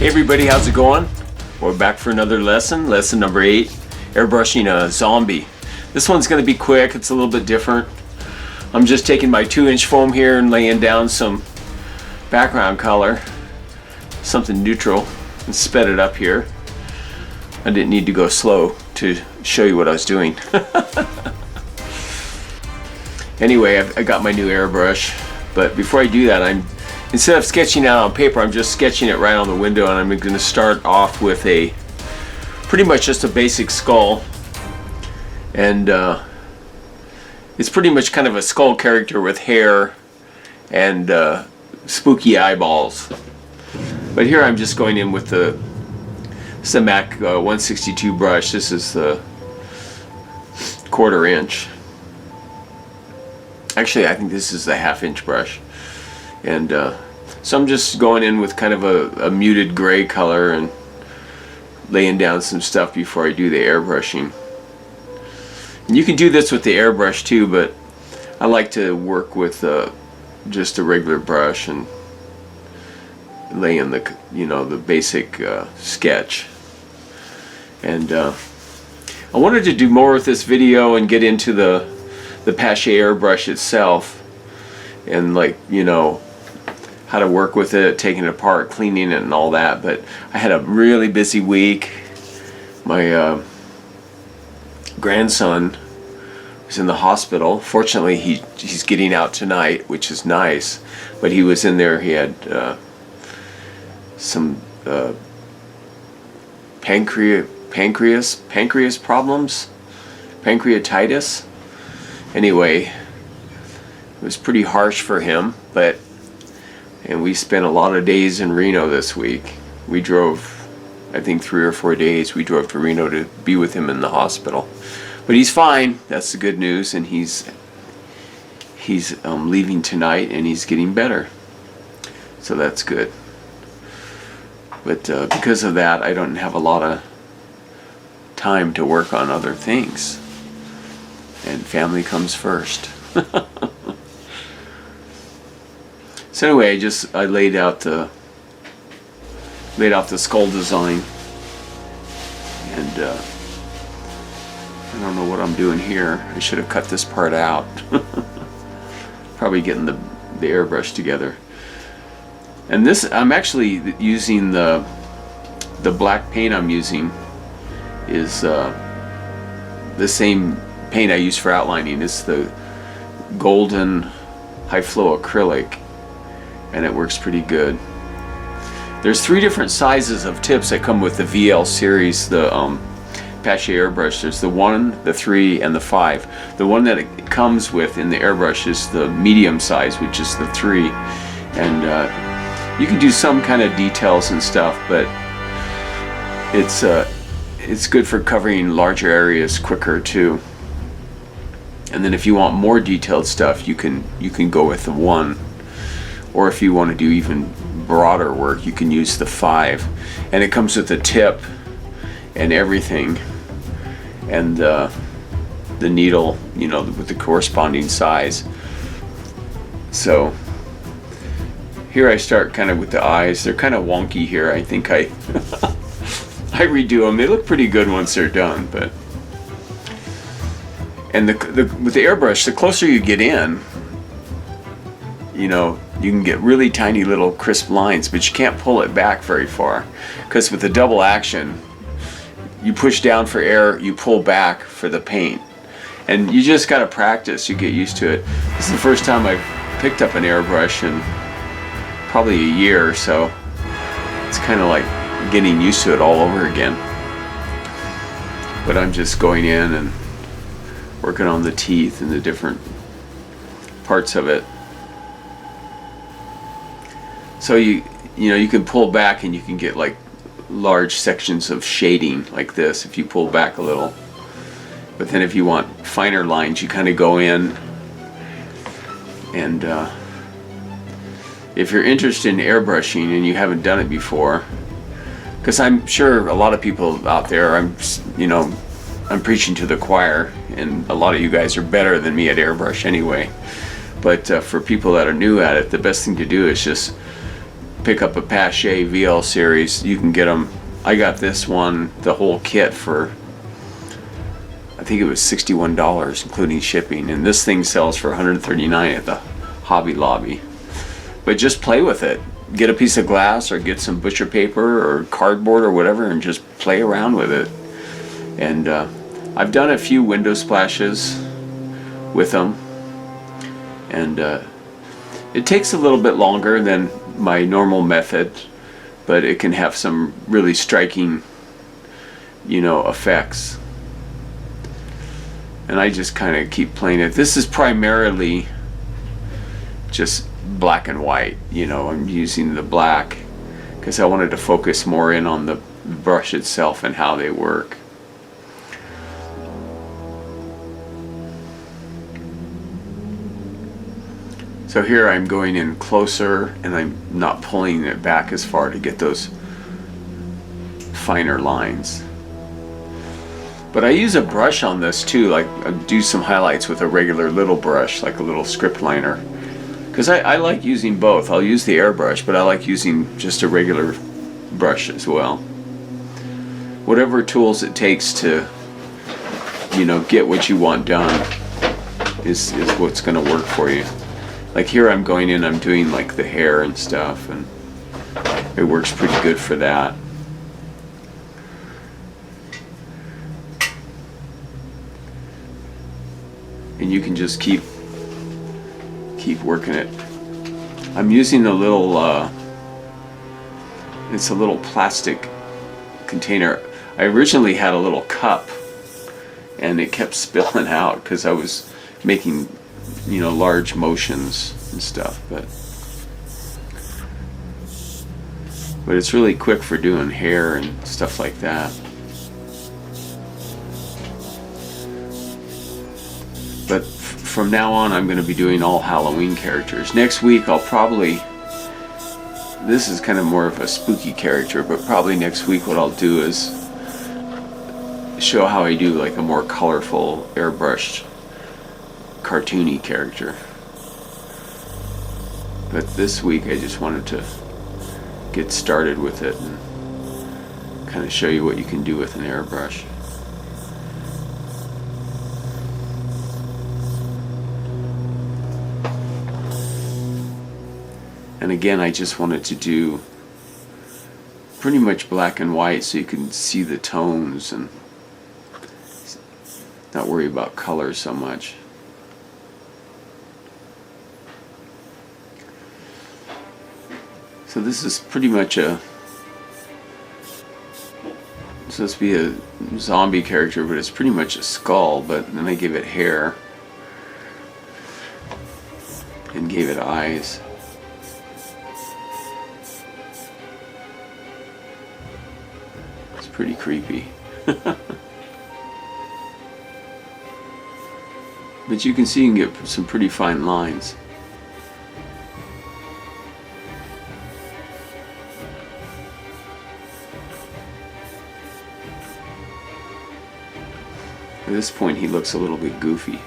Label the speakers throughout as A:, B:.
A: Hey everybody, how's it going? We're back for another lesson number 8, airbrushing a zombie. This one's going to be quick, it's a little bit different. I'm just taking my 2-inch foam here and laying down some background color, something neutral, and sped it up here. I didn't need to go slow to show you what I was doing. Anyway, I got my new airbrush, but before I do that, instead of sketching out on paper, I'm just sketching it right on the window, and I'm going to start off with pretty much just a basic skull, and it's pretty much kind of a skull character with hair and spooky eyeballs. But here I'm just going in with the Mac 162 brush. This is the 1/4 inch. Actually, I think this is the 1/2 inch brush. And so I'm just going in with kind of a muted gray color and laying down some stuff before I do the airbrushing. And you can do this with the airbrush too, but I like to work with just a regular brush and lay in the basic sketch. And I wanted to do more with this video and get into the Pasche airbrush itself, and how to work with it, taking it apart, cleaning it and all that. But I had a really busy week. My grandson was in the hospital. Fortunately, he's getting out tonight, which is nice. But he was in there. He had some pancreas problems, pancreatitis. Anyway, it was pretty harsh for him, and we spent a lot of days in Reno this week. We drove, I think 3 or 4 days, we drove to Reno to be with him in the hospital. But he's fine, that's the good news, and he's leaving tonight, and he's getting better. So that's good. But because of that, I don't have a lot of time to work on other things. And family comes first. So anyway, I laid out the skull design, and I don't know what I'm doing here. I should have cut this part out. Probably getting the airbrush together. And this, I'm actually using the black paint I'm using is the same paint I use for outlining. It's the golden high flow acrylic, and it works pretty good. There's 3 different sizes of tips that come with the VL series, the Pasche airbrush. There's the 1, the 3, and the 5. The one that it comes with in the airbrush is the medium size, which is the 3. And you can do some kind of details and stuff, but it's good for covering larger areas quicker too. And then if you want more detailed stuff, you can go with the 1. Or if you want to do even broader work, you can use the 5. And it comes with a tip and everything, and the needle, with the corresponding size. So here I start kind of with the eyes. They're kind of wonky here. I think I redo them. They look pretty good once they're done, but. And with the airbrush, the closer you get in, you can get really tiny little crisp lines, but you can't pull it back very far, because with the double action, you push down for air, you pull back for the paint, and you just gotta practice. You get used to it. This is the first time I've picked up an airbrush in probably a year or so. It's kind of like getting used to it all over again. But I'm just going in and working on the teeth and the different parts of it. So you can pull back and you can get like large sections of shading like this if you pull back a little. But then if you want finer lines, you kind of go in, and if you're interested in airbrushing and you haven't done it before, because I'm sure a lot of people out there, I'm preaching to the choir, and a lot of you guys are better than me at airbrush anyway. But for people that are new at it, the best thing to do is just pick up a Pasche VL series, you can get them. I got this one, the whole kit, for I think it was $61 including shipping, and this thing sells for $139 at the Hobby Lobby. But just play with it. Get a piece of glass or get some butcher paper or cardboard or whatever and just play around with it. And I've done a few window splashes with them, and it takes a little bit longer than my normal method, but it can have some really striking, effects. And I just kind of keep playing it. This is primarily just black and white. I'm using the black because I wanted to focus more in on the brush itself and how they work. So here I'm going in closer and I'm not pulling it back as far to get those finer lines. But I use a brush on this too, like I do some highlights with a regular little brush, like a little script liner. Because I like using both. I'll use the airbrush, but I like using just a regular brush as well. Whatever tools it takes to, get what you want done is what's going to work for you. Like here I'm going in, I'm doing like the hair and stuff, and it works pretty good for that. And you can just keep working it. I'm using a little it's a little plastic container. I originally had a little cup and it kept spilling out because I was making large motions and stuff, but it's really quick for doing hair and stuff like that. But from now on I'm going to be doing all Halloween characters. Next week this is kind of more of a spooky character, but probably next week what I'll do is show how I do like a more colorful airbrushed cartoony character. But this week I just wanted to get started with it and kind of show you what you can do with an airbrush. And again, I just wanted to do pretty much black and white so you can see the tones and not worry about color so much. So this is pretty much supposed to be a zombie character, but it's pretty much a skull, but then I gave it hair and gave it eyes. It's pretty creepy. But you can see you can get some pretty fine lines. At this point he looks a little bit goofy.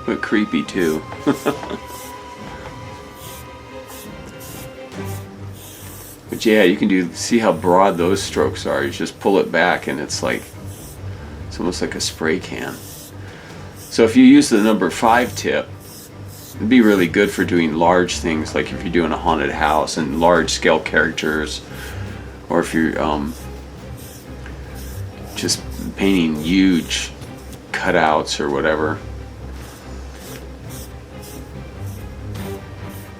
A: But creepy too. But yeah, you can see how broad those strokes are. You just pull it back and it's almost like a spray can. So if you use the number 5 tip, it'd be really good for doing large things, like if you're doing a haunted house and large scale characters, or if you're just painting huge cutouts or whatever.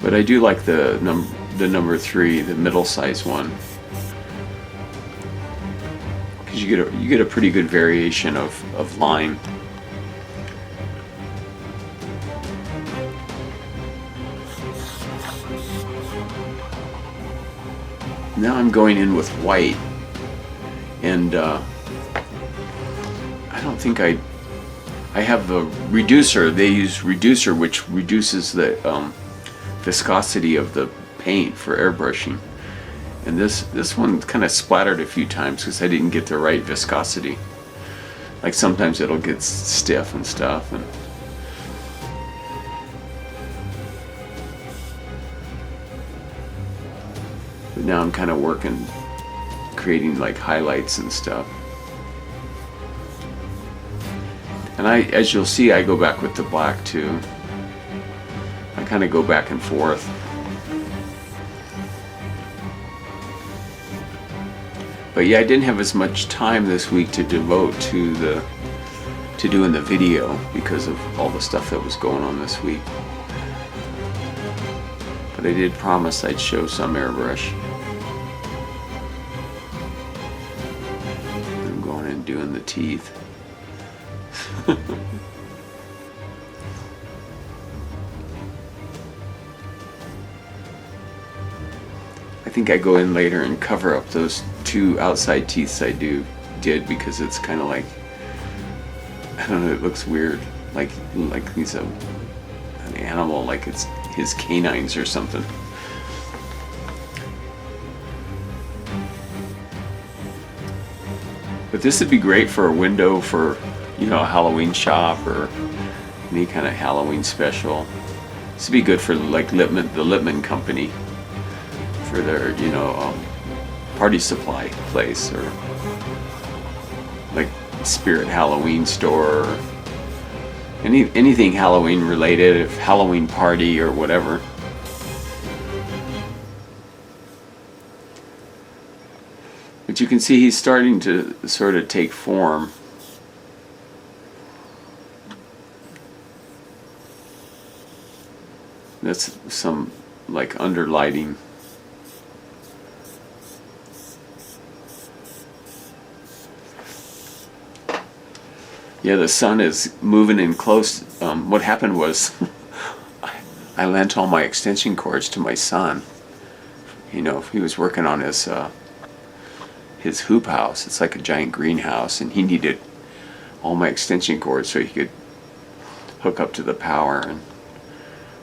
A: But I do like the number 3, the middle size one, because you get a pretty good variation of line. Now I'm going in with white, and I don't think I have the reducer. They use reducer, which reduces the viscosity of the paint for airbrushing, and this one kind of splattered a few times because I didn't get the right viscosity. Like sometimes it'll get stiff and stuff. But now I'm kind of working, creating like highlights and stuff. And as you'll see, I go back with the black too. I kind of go back and forth. But yeah, I didn't have as much time this week to devote to doing the video because of all the stuff that was going on this week. But I did promise I'd show some airbrush. I'm going and doing the teeth. I think I go in later and cover up those two outside teeth I did because it's kind of like, I don't know, it looks weird, like he's an animal, like it's his canines or something. But this would be great for a window for, you know, a Halloween shop or any kind of Halloween special. This would be good for like the Lippmann company for their, you know, party supply place, or like Spirit Halloween store, or anything Halloween related, if Halloween party or whatever. But you can see he's starting to sort of take form. That's some like underlighting. Yeah, the sun is moving in close. What happened was I lent all my extension cords to my son. You know, he was working on his hoop house. It's like a giant greenhouse, and he needed all my extension cords so he could hook up to the power. And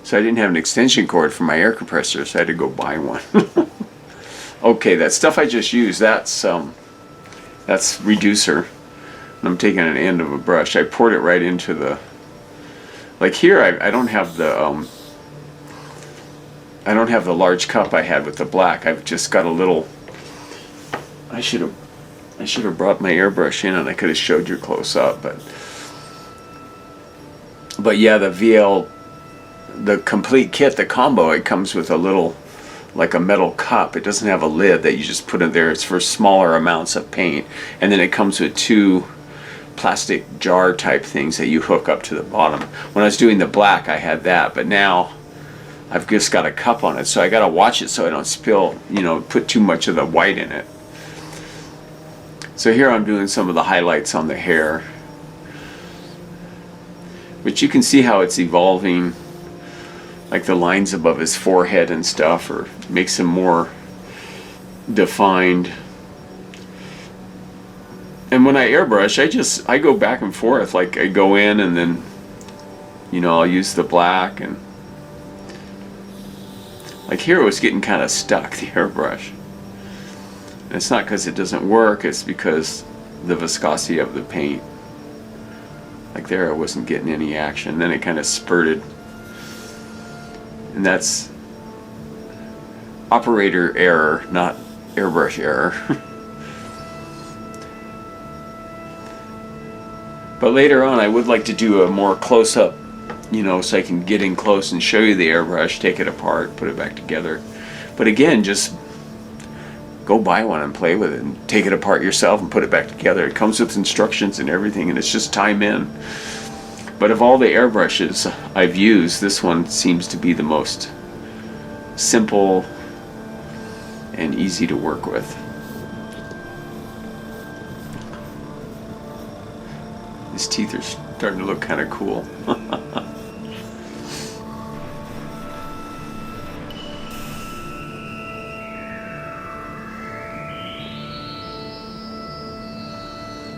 A: so I didn't have an extension cord for my air compressor, so I had to go buy one. Okay, that stuff I just used, that's reducer. I'm taking an end of a brush. I poured it right into the, like here I don't have the large cup I had with the black. I've just got a little. I should have brought my airbrush in and I could have showed you close up, but yeah, the VL, the complete kit, the combo, it comes with a little, like a metal cup. It doesn't have a lid that you just put in there. It's for smaller amounts of paint, and then it comes with two plastic jar type things that you hook up to the bottom. When I was doing the black, I had that, but now I've just got a cup on it, so I gotta watch it so I don't spill, you know, put too much of the white in it. So here I'm doing some of the highlights on the hair, but you can see how it's evolving, like the lines above his forehead and stuff, or makes him more defined. And when I airbrush, I go back and forth. Like I go in and then, you know, I'll use the black, and like here it was getting kind of stuck, the airbrush. And it's not because it doesn't work, it's because the viscosity of the paint. Like there I wasn't getting any action, then it kind of spurted. And that's operator error, not airbrush error. But later on I would like to do a more close-up, you know, so I can get in close and show you the airbrush, take it apart, put it back together. But again, just go buy one and play with it and take it apart yourself and put it back together. It comes with instructions and everything, and it's just time in. But of all the airbrushes I've used, this one seems to be the most simple and easy to work with. His teeth are starting to look kind of cool.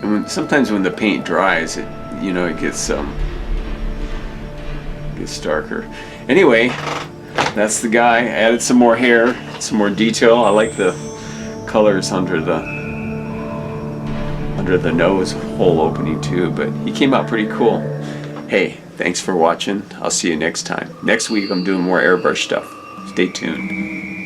A: And sometimes when the paint dries, it, you know, it gets darker. Anyway, that's the guy. I added some more hair, some more detail. I like the colors under the under the nose hole opening too, but he came out pretty cool. Hey, thanks for watching. I'll see you next time. Next week I'm doing more airbrush stuff. Stay tuned.